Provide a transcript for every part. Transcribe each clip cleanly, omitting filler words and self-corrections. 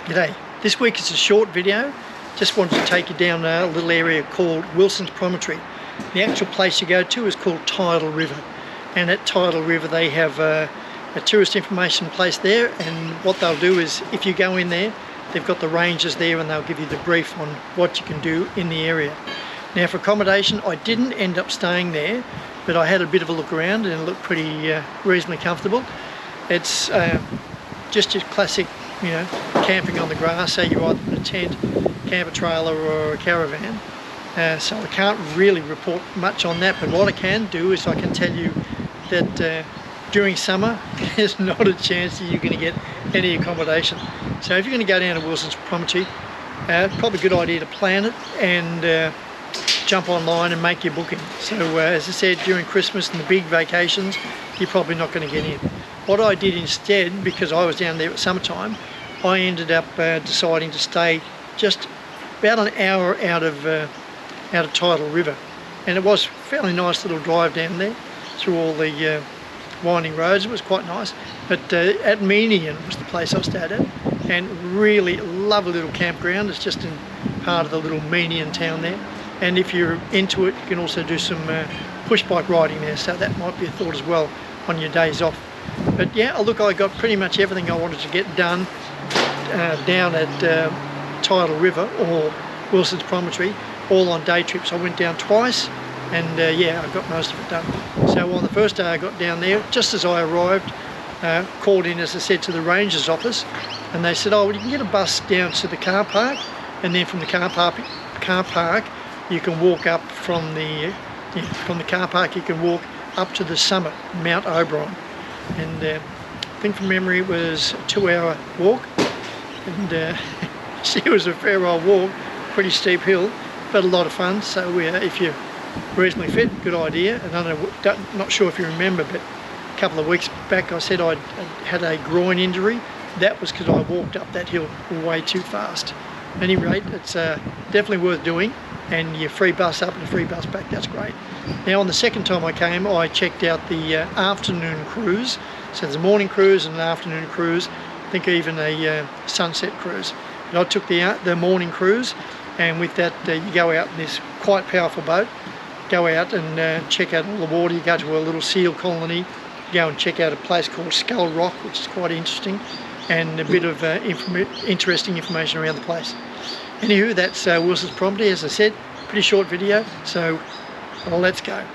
G'day. This week is a short video. Just wanted to take you down a little area called Wilsons Prom. The actual place you go to is called Tidal River, and at Tidal River they have a tourist information place there, and what they'll do is if you go in there, they've got the rangers there and they'll give you the brief on what you can do in the area. Now for accommodation, I didn't end up staying there, but I had a bit of a look around and it looked pretty reasonably comfortable. It's just your classic, camping on the grass, so you're either in a tent, camper trailer or a caravan. So I can't really report much on that, but what I can do is I can tell you that during summer there's not a chance that you're going to get any accommodation. So if you're going to go down to Wilsons Prom, probably a good idea to plan it and jump online and make your booking. So as I said, during Christmas and the big vacations, you're probably not going to get in. What I did instead, because I was down there at summertime, I ended up deciding to stay just about an hour out of Tidal River, and it was a fairly nice little drive down there through all the winding roads. It was quite nice. But at Menian was the place I stayed at, and really lovely little campground. It's just in part of the little Menian town there, and if you're into it, you can also do some push bike riding there, so that might be a thought as well on your days off. But yeah, look, I got pretty much everything I wanted to get done down at Tidal River or Wilsons Prom, all on day trips. I went down twice, and yeah, I got most of it done. So on the first day I got down there, just as I arrived, called in, as I said, to the ranger's office, and they said, oh, well, you can get a bus down to the car park, and then from the car park you can walk up from the car park, you can walk up to the summit, Mount O'Brien. And I think from memory it was a 2-hour walk, and it was a fair old walk, pretty steep hill, but a lot of fun. So if you're reasonably fit, good idea. And I'm not sure if you remember, but a couple of weeks back I said I'd had a groin injury. That was because I walked up that hill way too fast. At any rate, it's definitely worth doing, and your free bus up and a free bus back, that's great. Now on the second time I came, I checked out the afternoon cruise. So there's a morning cruise and an afternoon cruise, I think even a sunset cruise. But I took the morning cruise, and with that you go out in this quite powerful boat, go out and check out all the water. You go to a little seal colony, go and check out a place called Skull Rock, which is quite interesting, and a bit of interesting information around the place. Anywho, that's Wilsons Prom, as I said, pretty short video, so well, let's go.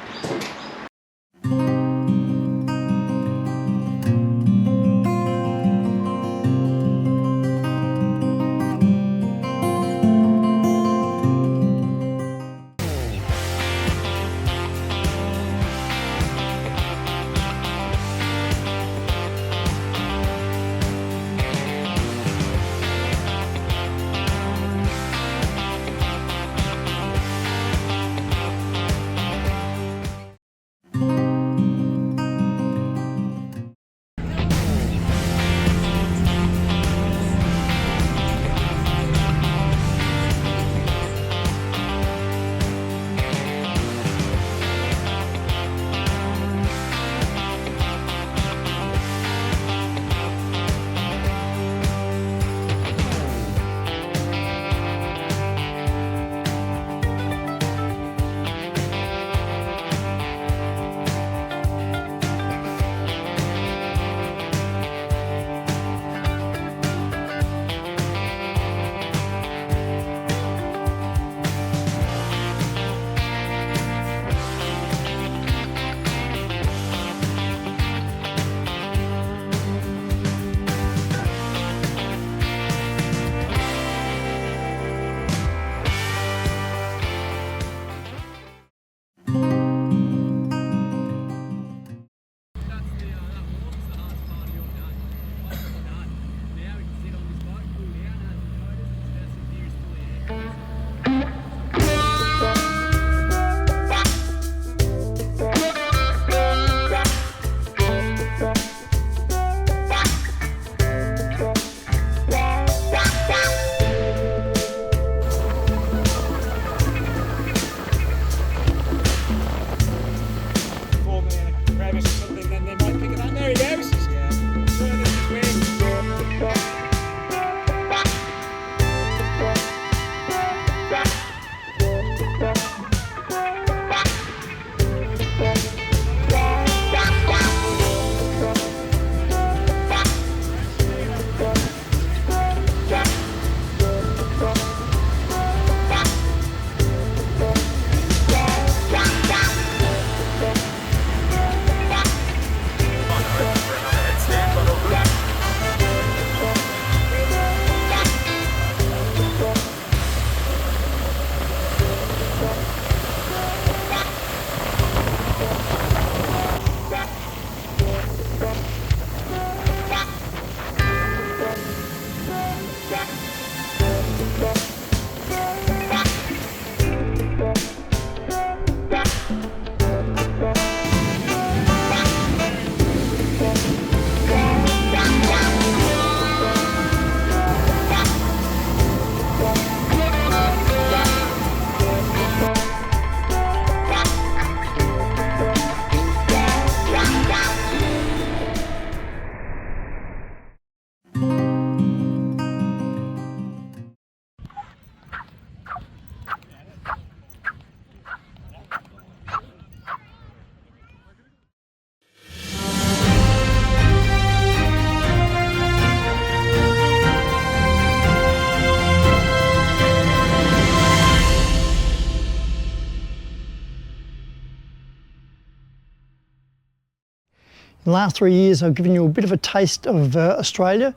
In the last 3 years, I've given you a bit of a taste of Australia,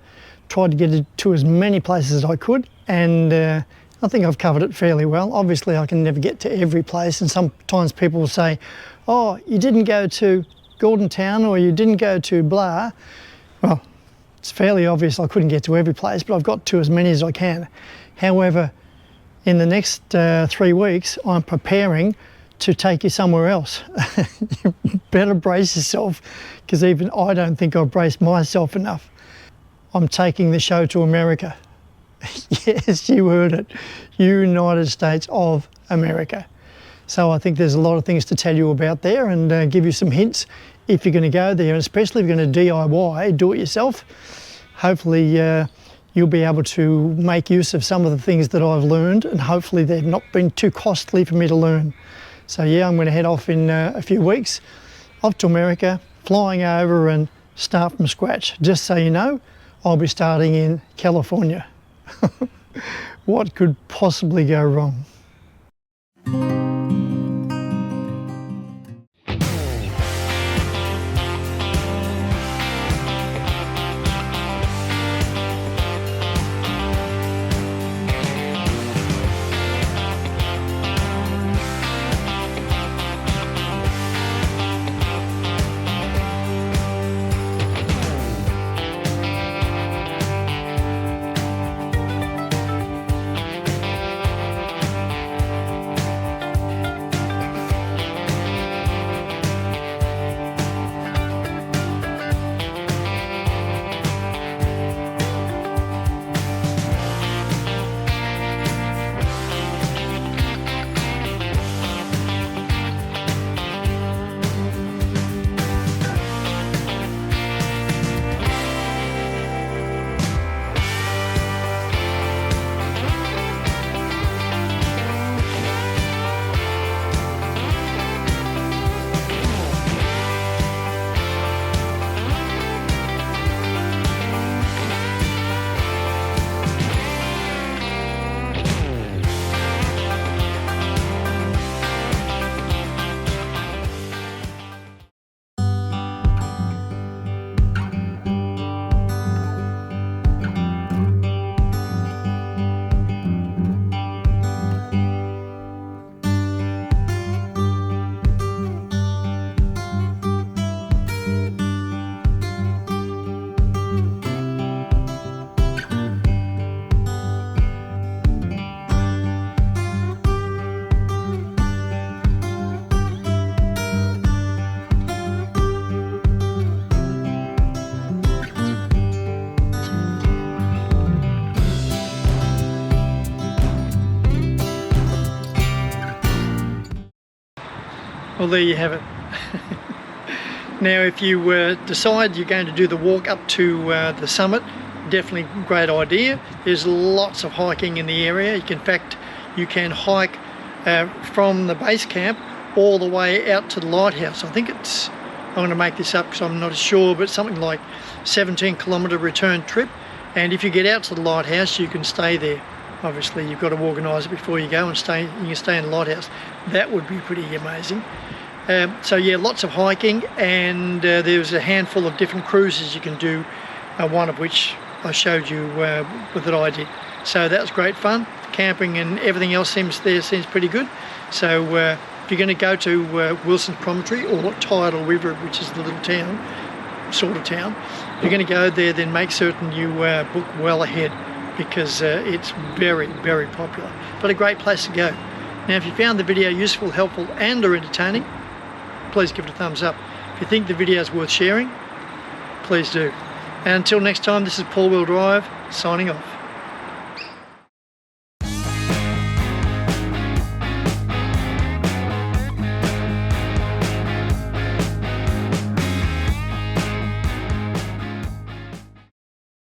tried to get it to as many places as I could, and I think I've covered it fairly well. Obviously, I can never get to every place, and sometimes people will say, oh, you didn't go to Gordon Town or you didn't go to blah. Well, it's fairly obvious I couldn't get to every place, but I've got to as many as I can. However, in the next 3 weeks, I'm preparing to take you somewhere else. You better brace yourself, because even I don't think I've braced myself enough. I'm taking the show to America. Yes, you heard it. United States of America. So I think there's a lot of things to tell you about there, and give you some hints if you're going to go there, and especially if you're going to DIY, do it yourself. Hopefully you'll be able to make use of some of the things that I've learned, and hopefully they've not been too costly for me to learn. So yeah, I'm going to head off in a few weeks, off to America, flying over and start from scratch. Just so you know, I'll be starting in California. What could possibly go wrong? Well, there you have it. Now, if you decide you're going to do the walk up to the summit, definitely a great idea. There's lots of hiking in the area. In fact, you can hike from the base camp all the way out to the lighthouse. I think it's, I'm going to make this up because I'm not sure, but something like 17-kilometre return trip. And if you get out to the lighthouse, you can stay there. Obviously, you've got to organise it before you go and stay. You can stay in the lighthouse. That would be pretty amazing. So yeah, lots of hiking, and there's a handful of different cruises you can do, one of which I showed you that I did. So that was great fun. Camping and everything else seems pretty good. So if you're going to go to Wilsons Promontory or Tidal River, which is the little town, sort of town, if you're going to go there, then make certain you book well ahead, because it's very, very popular, but a great place to go. Now, if you found the video useful, helpful and or entertaining, please give it a thumbs up. If you think the video is worth sharing, please do. And until next time, this is Paul Wheel Drive signing off.